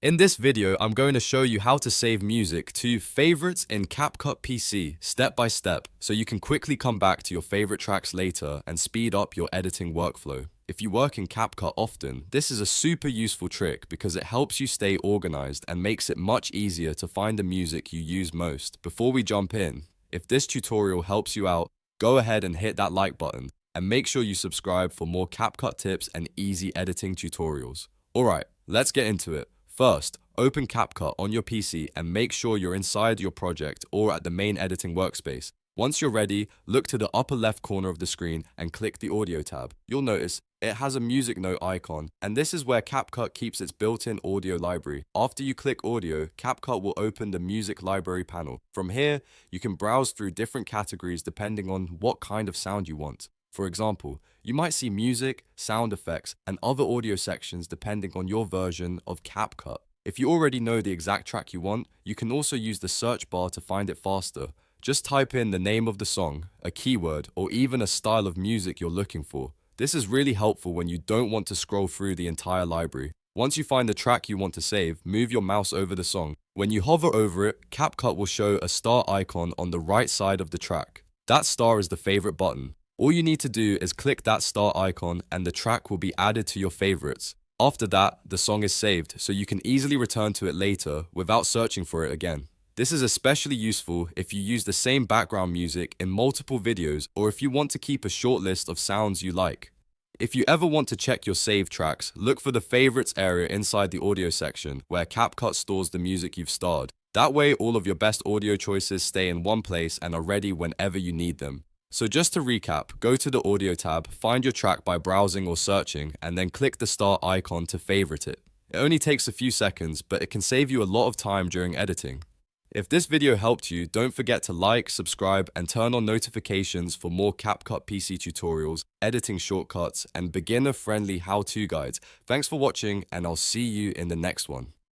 In this video, I'm going to show you how to save music to favorites in CapCut PC step by step so you can quickly come back to your favorite tracks later and speed up your editing workflow. If you work in CapCut often, this is a super useful trick because it helps you stay organized and makes it much easier to find the music you use most. Before we jump in, if this tutorial helps you out, go ahead and hit that like button and make sure you subscribe for more CapCut tips and easy editing tutorials. Alright, let's get into it. First, open CapCut on your PC and make sure you're inside your project or at the main editing workspace. Once you're ready, look to the upper left corner of the screen and click the Audio tab. You'll notice it has a music note icon, and this is where CapCut keeps its built-in audio library. After you click Audio, CapCut will open the Music Library panel. From here, you can browse through different categories depending on what kind of sound you want. For example, you might see music, sound effects, and other audio sections depending on your version of CapCut. If you already know the exact track you want, you can also use the search bar to find it faster. Just type in the name of the song, a keyword, or even a style of music you're looking for. This is really helpful when you don't want to scroll through the entire library. Once you find the track you want to save, move your mouse over the song. When you hover over it, CapCut will show a star icon on the right side of the track. That star is the favorite button. All you need to do is click that star icon and the track will be added to your favorites. After that, the song is saved, so you can easily return to it later without searching for it again. This is especially useful if you use the same background music in multiple videos or if you want to keep a short list of sounds you like. If you ever want to check your saved tracks, look for the favorites area inside the audio section where CapCut stores the music you've starred. That way, all of your best audio choices stay in one place and are ready whenever you need them. So just to recap, go to the Audio tab, find your track by browsing or searching, and then click the star icon to favorite it. It only takes a few seconds, but it can save you a lot of time during editing. If this video helped you, don't forget to like, subscribe, and turn on notifications for more CapCut PC tutorials, editing shortcuts, and beginner-friendly how-to guides. Thanks for watching, and I'll see you in the next one.